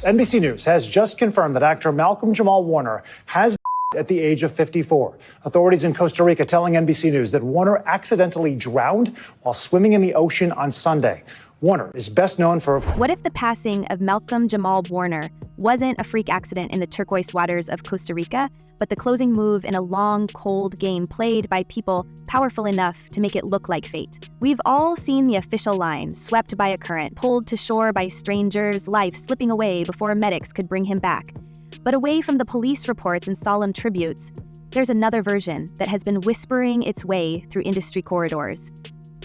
NBC News has just confirmed that actor Malcolm Jamal Warner has at the age of 54. Authorities in Costa Rica telling NBC News that Warner accidentally drowned while swimming in the ocean on Sunday. Warner is best known for... What if the passing of Malcolm Jamal Warner wasn't a freak accident in the turquoise waters of Costa Rica, but the closing move in a long, cold game played by people powerful enough to make it look like fate? We've all seen the official line, swept by a current, pulled to shore by strangers, life slipping away before medics could bring him back. But away from the police reports and solemn tributes, there's another version that has been whispering its way through industry corridors.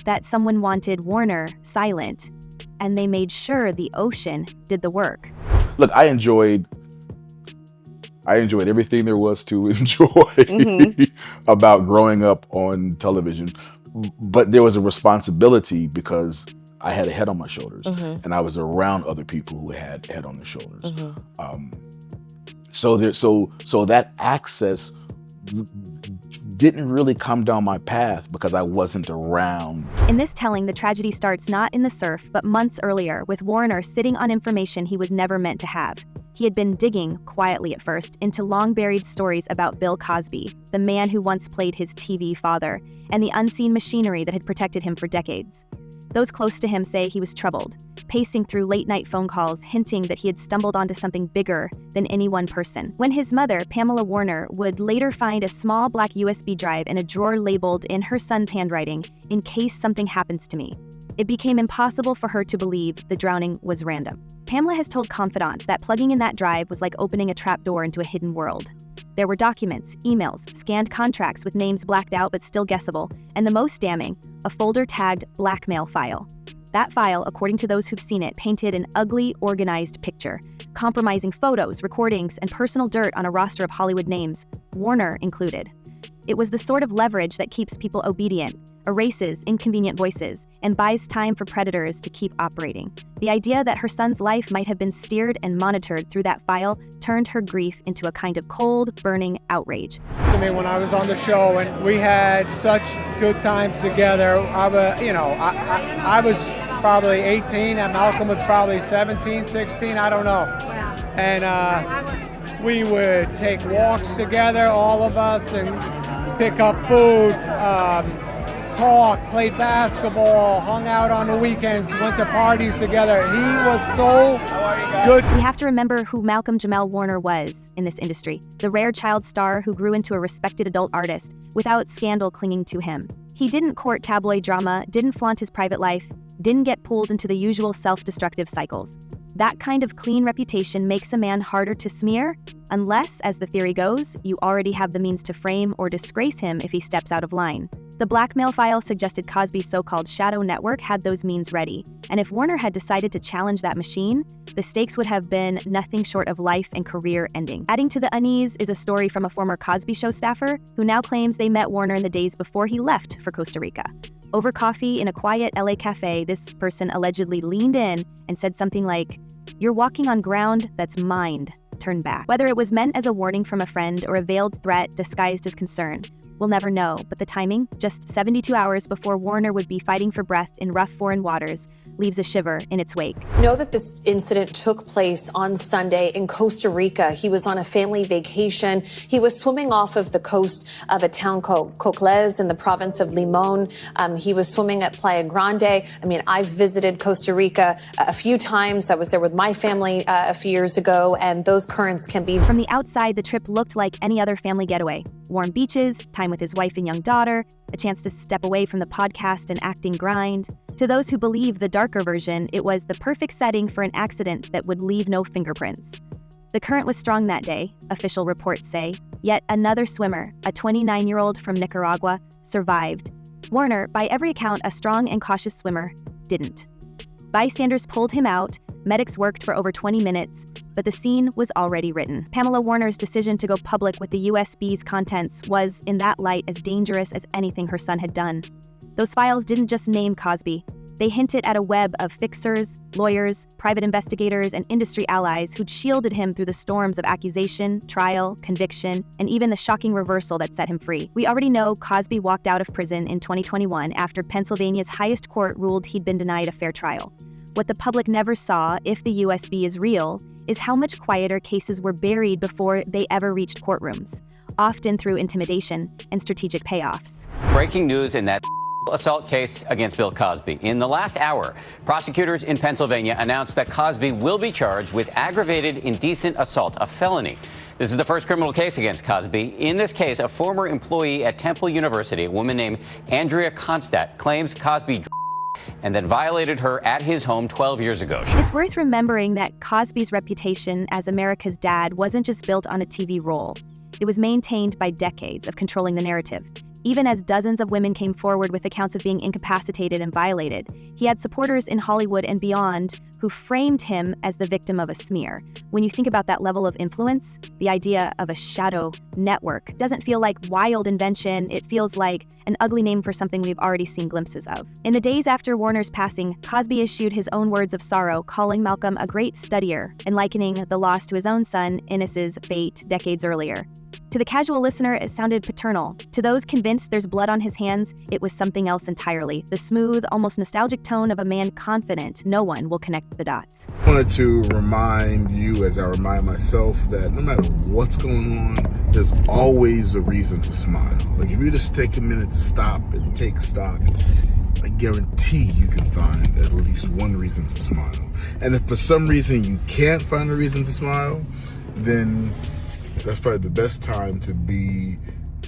That someone wanted Warner silent, and they made sure the ocean did the work. Look, I enjoyed everything there was to enjoy about growing up on television, but there was a responsibility because I had a head on my shoulders, and I was around other people who had head on their shoulders. So that access didn't really come down my path because I wasn't around. In this telling, the tragedy starts not in the surf, but months earlier, with Warner sitting on information he was never meant to have. He had been digging, quietly at first, into long-buried stories about Bill Cosby, the man who once played his TV father, and the unseen machinery that had protected him for decades. Those close to him say he was troubled, pacing through late-night phone calls, hinting that he had stumbled onto something bigger than any one person. When his mother, Pamela Warner, would later find a small black USB drive in a drawer labeled in her son's handwriting, "In case something happens to me," it became impossible for her to believe the drowning was random. Pamela has told confidants that plugging in that drive was like opening a trapdoor into a hidden world. There were documents, emails, scanned contracts with names blacked out but still guessable, and the most damning, a folder tagged blackmail file. That file, according to those who've seen it, painted an ugly, organized picture, compromising photos, recordings, and personal dirt on a roster of Hollywood names, Warner included. It was the sort of leverage that keeps people obedient, erases inconvenient voices, and buys time for predators to keep operating. The idea that her son's life might have been steered and monitored through that file turned her grief into a kind of cold, burning outrage. To me, when I was on the show and we had such good times together, I was probably 18 and Malcolm was probably 17, 16, I don't know. Wow. And we would take walks together, all of us, and pick up food, talk, played basketball, hung out on the weekends, went to parties together. He was so good. We have to remember who Malcolm Jamal Warner was in this industry, the rare child star who grew into a respected adult artist without scandal clinging to him. He didn't court tabloid drama, didn't flaunt his private life, didn't get pulled into the usual self-destructive cycles. That kind of clean reputation makes a man harder to smear, unless, as the theory goes, you already have the means to frame or disgrace him if he steps out of line. The blackmail file suggested Cosby's so-called shadow network had those means ready, and if Warner had decided to challenge that machine, the stakes would have been nothing short of life and career ending. Adding to the unease is a story from a former Cosby Show staffer who now claims they met Warner in the days before he left for Costa Rica. Over coffee in a quiet LA cafe, this person allegedly leaned in and said something like, "You're walking on ground that's mined. Turn back." Whether it was meant as a warning from a friend or a veiled threat disguised as concern, we'll never know, but the timing, just 72 hours before Warner would be fighting for breath in rough foreign waters, leaves a shiver in its wake. Know that this incident took place on Sunday in Costa Rica. He was on a family vacation. He was swimming off of the coast of a town called Cocles in the province of Limon. He was swimming at Playa Grande. I mean, I've visited Costa Rica a few times. I was there with my family a few years ago, and those currents can be... From the outside, the trip looked like any other family getaway. Warm beaches, time with his wife and young daughter, a chance to step away from the podcast and acting grind. To those who believe the darker version, it was the perfect setting for an accident that would leave no fingerprints. The current was strong that day, official reports say, yet another swimmer, a 29-year-old from Nicaragua, survived. Warner, by every account a strong and cautious swimmer, didn't. Bystanders pulled him out, medics worked for over 20 minutes, but the scene was already written. Pamela Warner's decision to go public with the USB's contents was, in that light, as dangerous as anything her son had done. Those files didn't just name Cosby. They hinted at a web of fixers, lawyers, private investigators, and industry allies who'd shielded him through the storms of accusation, trial, conviction, and even the shocking reversal that set him free. We already know Cosby walked out of prison in 2021 after Pennsylvania's highest court ruled he'd been denied a fair trial. What the public never saw, if the USB is real, is how much quieter cases were buried before they ever reached courtrooms, often through intimidation and strategic payoffs. Breaking news in that assault case against Bill Cosby. In the last hour, prosecutors in Pennsylvania announced that Cosby will be charged with aggravated indecent assault, a felony. This is the first criminal case against Cosby. In this case, a former employee at Temple University, a woman named Andrea Constadt, claims Cosby and then violated her at his home 12 years ago. It's worth remembering that Cosby's reputation as America's dad wasn't just built on a TV role. It was maintained by decades of controlling the narrative. Even as dozens of women came forward with accounts of being incapacitated and violated, he had supporters in Hollywood and beyond who framed him as the victim of a smear. When you think about that level of influence, the idea of a shadow network doesn't feel like wild invention. It feels like an ugly name for something we've already seen glimpses of. In the days after Warner's passing, Cosby issued his own words of sorrow, calling Malcolm a great studier and likening the loss to his own son, Innes's fate decades earlier. To the casual listener, it sounded paternal. To those convinced there's blood on his hands, it was something else entirely. The smooth, almost nostalgic tone of a man confident no one will connect the dots. I wanted to remind you, as I remind myself, that no matter what's going on, there's always a reason to smile. Like, if you just take a minute to stop and take stock, I guarantee you can find at least one reason to smile. And if for some reason you can't find a reason to smile, then that's probably the best time to be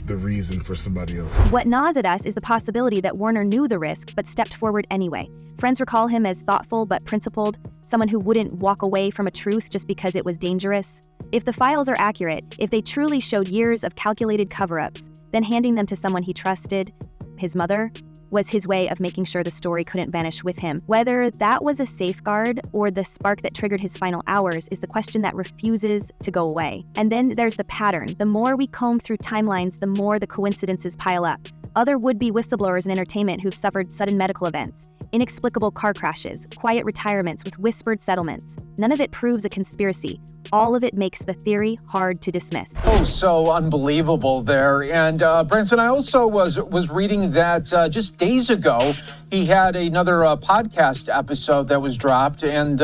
the reason for somebody else. What gnaws at us is the possibility that Warner knew the risk but stepped forward anyway. Friends recall him as thoughtful but principled, someone who wouldn't walk away from a truth just because it was dangerous. If the files are accurate, if they truly showed years of calculated cover-ups, then handing them to someone he trusted, his mother, was his way of making sure the story couldn't vanish with him. Whether that was a safeguard or the spark that triggered his final hours is the question that refuses to go away. And then there's the pattern. The more we comb through timelines, the more the coincidences pile up. Other would-be whistleblowers in entertainment who've suffered sudden medical events, inexplicable car crashes, quiet retirements with whispered settlements. None of it proves a conspiracy. All of it makes the theory hard to dismiss. Oh, so unbelievable there. And Branson, I also was reading that just days ago, he had another podcast episode that was dropped. And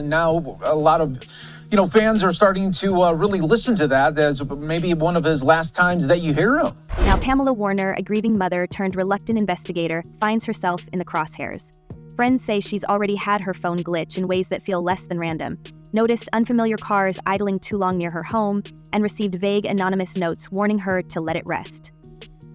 now a lot of fans are starting to really listen to that as maybe one of his last times that you hear him. Now, Pamela Warner, a grieving mother turned reluctant investigator, finds herself in the crosshairs. Friends say she's already had her phone glitch in ways that feel less than random, noticed unfamiliar cars idling too long near her home, and received vague anonymous notes warning her to let it rest.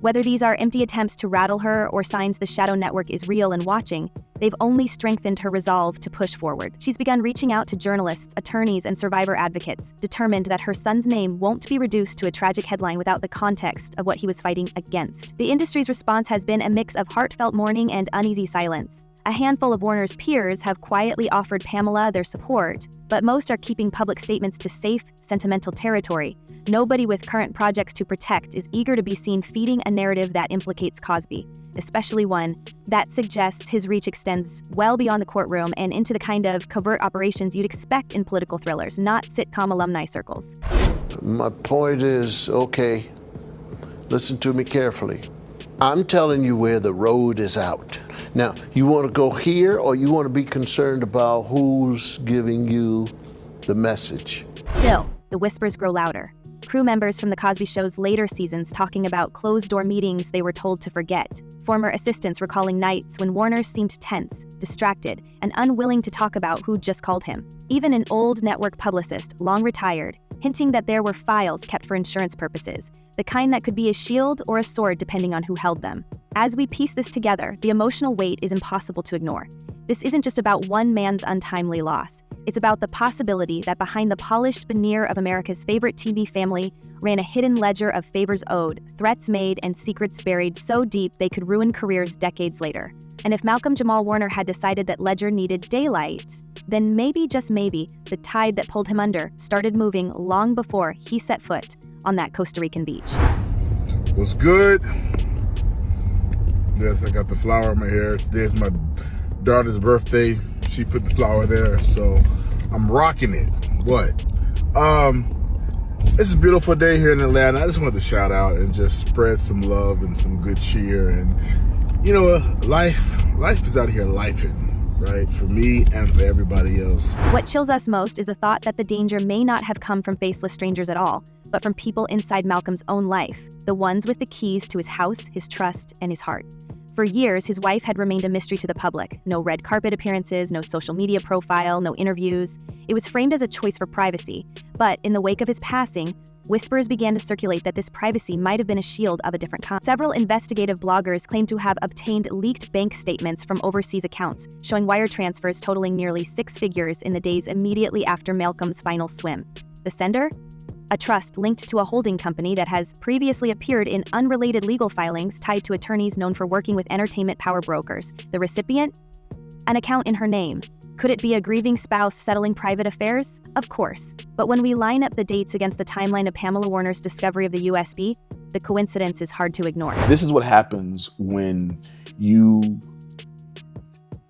Whether these are empty attempts to rattle her or signs the shadow network is real and watching, they've only strengthened her resolve to push forward. She's begun reaching out to journalists, attorneys, and survivor advocates, determined that her son's name won't be reduced to a tragic headline without the context of what he was fighting against. The industry's response has been a mix of heartfelt mourning and uneasy silence. A handful of Warner's peers have quietly offered Pamela their support, but most are keeping public statements to safe, sentimental territory. Nobody with current projects to protect is eager to be seen feeding a narrative that implicates Cosby, especially one that suggests his reach extends well beyond the courtroom and into the kind of covert operations you'd expect in political thrillers, not sitcom alumni circles. My point is, okay, listen to me carefully. I'm telling you where the road is out. Now, you want to go here or you want to be concerned about who's giving you the message? Still, the whispers grow louder. Crew members from The Cosby Show's later seasons talking about closed-door meetings they were told to forget. Former assistants recalling nights when Warner seemed tense, distracted, and unwilling to talk about who'd just called him. Even an old network publicist, long retired, hinting that there were files kept for insurance purposes, the kind that could be a shield or a sword depending on who held them. As we piece this together, the emotional weight is impossible to ignore. This isn't just about one man's untimely loss. It's about the possibility that behind the polished veneer of America's favorite TV family ran a hidden ledger of favors owed, threats made, and secrets buried so deep they could ruin careers decades later. And if Malcolm Jamal Warner had decided that ledger needed daylight, then maybe, just maybe, the tide that pulled him under started moving long before he set foot on that Costa Rican beach. What's good? Yes, I got the flower in my hair. Today's my daughter's birthday. She put the flower there, so I'm rocking it. What? It's a beautiful day here in Atlanta. I just wanted to shout out and just spread some love and some good cheer. And life is out here lifing. right? For me and for everybody else. What chills us most is the thought that the danger may not have come from faceless strangers at all, but from people inside Malcolm's own life, the ones with the keys to his house, his trust, and his heart. For years, his wife had remained a mystery to the public. No red carpet appearances, no social media profile, no interviews. It was framed as a choice for privacy. But in the wake of his passing, whispers began to circulate that this privacy might have been a shield of a different kind. Several investigative bloggers claim to have obtained leaked bank statements from overseas accounts, showing wire transfers totaling nearly 6 figures in the days immediately after Malcolm's final swim. The sender? A trust linked to a holding company that has previously appeared in unrelated legal filings tied to attorneys known for working with entertainment power brokers. The recipient? An account in her name. Could it be a grieving spouse settling private affairs? Of course. But when we line up the dates against the timeline of Pamela Warner's discovery of the USB, the coincidence is hard to ignore. This is what happens when you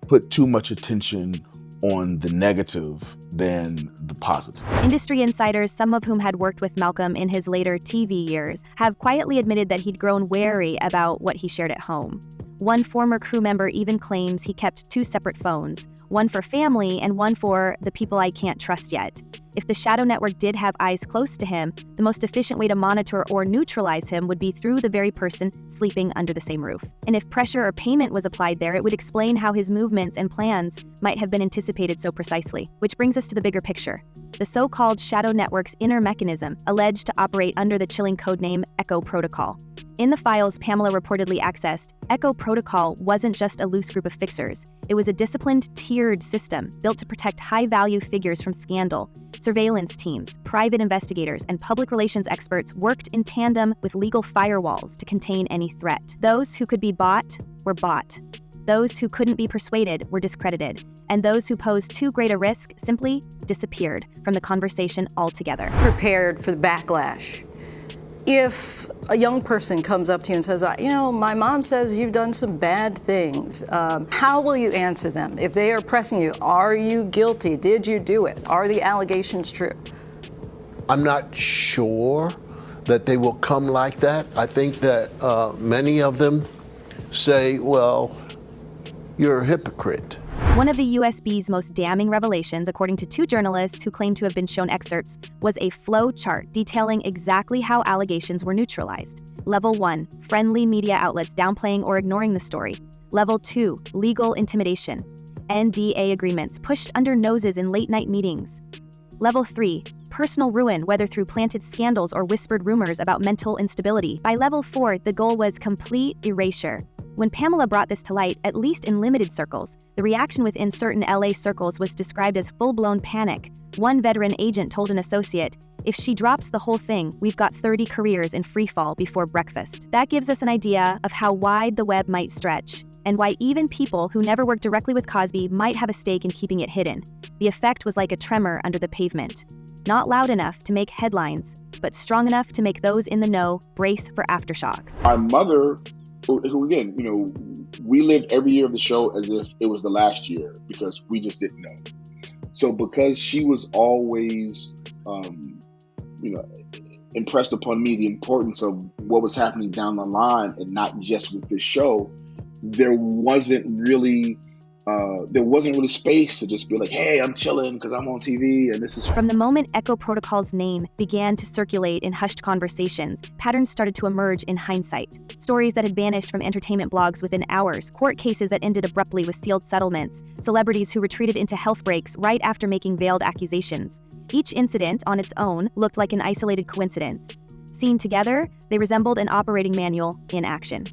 put too much attention on the negative than the positive. Industry insiders, some of whom had worked with Malcolm in his later TV years, have quietly admitted that he'd grown wary about what he shared at home. One former crew member even claims he kept 2 separate phones, one for family and one for the people I can't trust yet. If the shadow network did have eyes close to him, the most efficient way to monitor or neutralize him would be through the very person sleeping under the same roof. And if pressure or payment was applied there, it would explain how his movements and plans might have been anticipated so precisely. Which brings us to the bigger picture. The so-called shadow network's inner mechanism, alleged to operate under the chilling codename Echo Protocol. In the files Pamela reportedly accessed, Echo Protocol wasn't just a loose group of fixers. It was a disciplined, tiered system built to protect high-value figures from scandal. Surveillance teams, private investigators, and public relations experts worked in tandem with legal firewalls to contain any threat. Those who could be bought were bought. Those who couldn't be persuaded were discredited. And those who posed too great a risk simply disappeared from the conversation altogether. Prepared for the backlash. If a young person comes up to you and says, you know, my mom says you've done some bad things, how will you answer them? If they are pressing you, are you guilty? Did you do it? Are the allegations true? I'm not sure that they will come like that. I think that many of them say, well, you're a hypocrite. One of the USB's most damning revelations, according to 2 journalists who claim to have been shown excerpts, was a flow chart detailing exactly how allegations were neutralized. Level 1, friendly media outlets downplaying or ignoring the story. Level 2, legal intimidation. NDA agreements pushed under noses in late-night meetings. Level 3, personal ruin, whether through planted scandals or whispered rumors about mental instability. By level 4, the goal was complete erasure. When Pamela brought this to light, at least in limited circles, the reaction within certain LA circles was described as full-blown panic. One veteran agent told an associate, "If she drops the whole thing, we've got 30 careers in freefall before breakfast." That gives us an idea of how wide the web might stretch, and why even people who never worked directly with Cosby might have a stake in keeping it hidden. The effect was like a tremor under the pavement. Not loud enough to make headlines, but strong enough to make those in the know brace for aftershocks. My mother, who again, you know, we lived every year of the show as if it was the last year because we just didn't know. So because she was always, impressed upon me the importance of what was happening down the line and not just with this show, there wasn't really space to just be like, hey, I'm chilling because I'm on TV and this is... From the moment Echo Protocol's name began to circulate in hushed conversations, patterns started to emerge in hindsight. Stories that had vanished from entertainment blogs within hours, court cases that ended abruptly with sealed settlements, celebrities who retreated into health breaks right after making veiled accusations. Each incident, on its own, looked like an isolated coincidence. Seen together, they resembled an operating manual in action.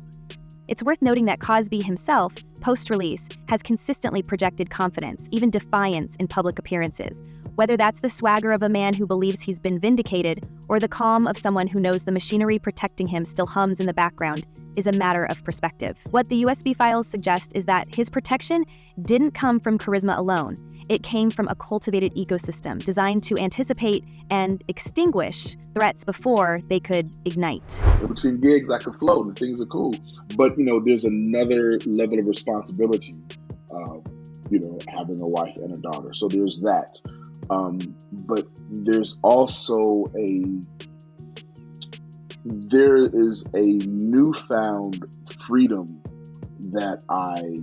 It's worth noting that Cosby himself, post-release, has consistently projected confidence, even defiance, in public appearances. Whether that's the swagger of a man who believes he's been vindicated, or the calm of someone who knows the machinery protecting him still hums in the background, is a matter of perspective. What the USB files suggest is that his protection didn't come from charisma alone. It came from a cultivated ecosystem designed to anticipate and extinguish threats before they could ignite. Between gigs, I could float and things are cool. But, there's another level of responsibility, having a wife and a daughter. So there's that. But there's also there is a newfound freedom that I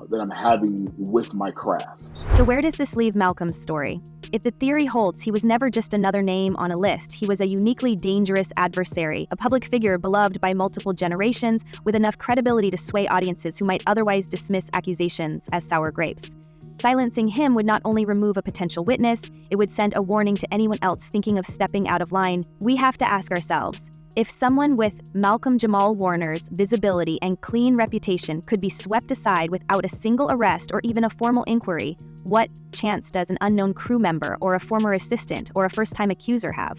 that I'm having with my craft. So where does this leave Malcolm's story? If the theory holds, he was never just another name on a list. He was a uniquely dangerous adversary, a public figure beloved by multiple generations with enough credibility to sway audiences who might otherwise dismiss accusations as sour grapes. Silencing him would not only remove a potential witness, it would send a warning to anyone else thinking of stepping out of line. We have to ask ourselves, if someone with Malcolm Jamal Warner's visibility and clean reputation could be swept aside without a single arrest or even a formal inquiry, what chance does an unknown crew member or a former assistant or a first-time accuser have?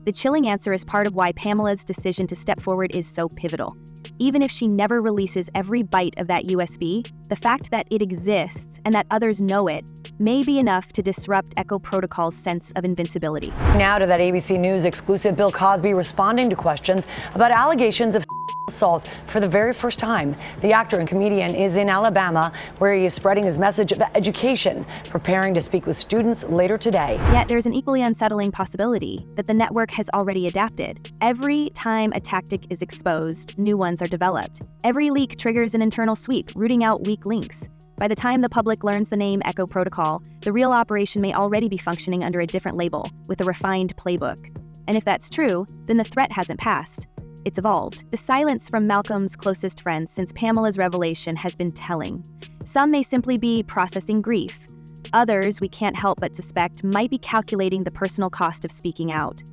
The chilling answer is part of why Pamela's decision to step forward is so pivotal. Even if she never releases every byte of that USB, the fact that it exists and that others know it may be enough to disrupt Echo Protocol's sense of invincibility. Now to that ABC News exclusive, Bill Cosby responding to questions about allegations of assault for the very first time. The actor and comedian is in Alabama, where he is spreading his message of education, preparing to speak with students later today. Yet there's an equally unsettling possibility that the network has already adapted. Every time a tactic is exposed, new ones are developed. Every leak triggers an internal sweep, rooting out weak links. By the time the public learns the name Echo Protocol, the real operation may already be functioning under a different label, with a refined playbook. And if that's true, then the threat hasn't passed. It's evolved. The silence from Malcolm's closest friends since Pamela's revelation has been telling. Some may simply be processing grief. Others, we can't help but suspect, might be calculating the personal cost of speaking out.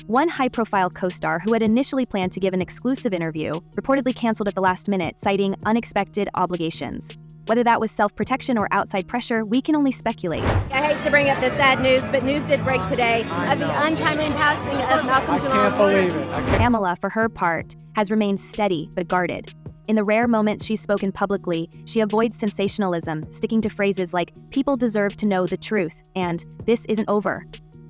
One high-profile co-star who had initially planned to give an exclusive interview reportedly canceled at the last minute, citing unexpected obligations. Whether that was self-protection or outside pressure, we can only speculate. I hate to bring up the sad news, but news did break today of the untimely passing of Malcolm Jamal I can't believe it. Pamela, for her part, has remained steady but guarded. In the rare moments she's spoken publicly, she avoids sensationalism, sticking to phrases like, "people deserve to know the truth," and "this isn't over."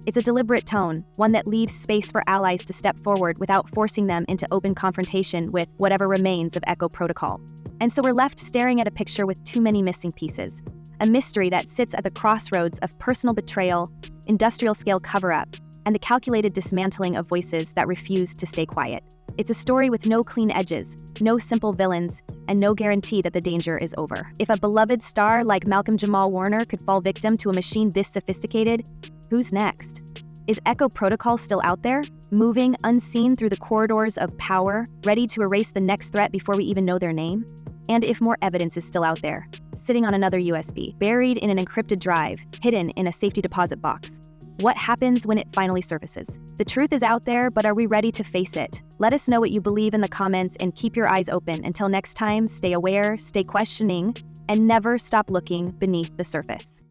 It's a deliberate tone, one that leaves space for allies to step forward without forcing them into open confrontation with whatever remains of Echo Protocol. And so we're left staring at a picture with too many missing pieces. A mystery that sits at the crossroads of personal betrayal, industrial-scale cover-up, and the calculated dismantling of voices that refuse to stay quiet. It's a story with no clean edges, no simple villains, and no guarantee that the danger is over. If a beloved star like Malcolm Jamal Warner could fall victim to a machine this sophisticated, who's next? Is Echo Protocol still out there, moving unseen through the corridors of power, ready to erase the next threat before we even know their name? And if more evidence is still out there, sitting on another USB, buried in an encrypted drive, hidden in a safety deposit box, what happens when it finally surfaces? The truth is out there, but are we ready to face it? Let us know what you believe in the comments and keep your eyes open. Until next time, stay aware, stay questioning, and never stop looking beneath the surface.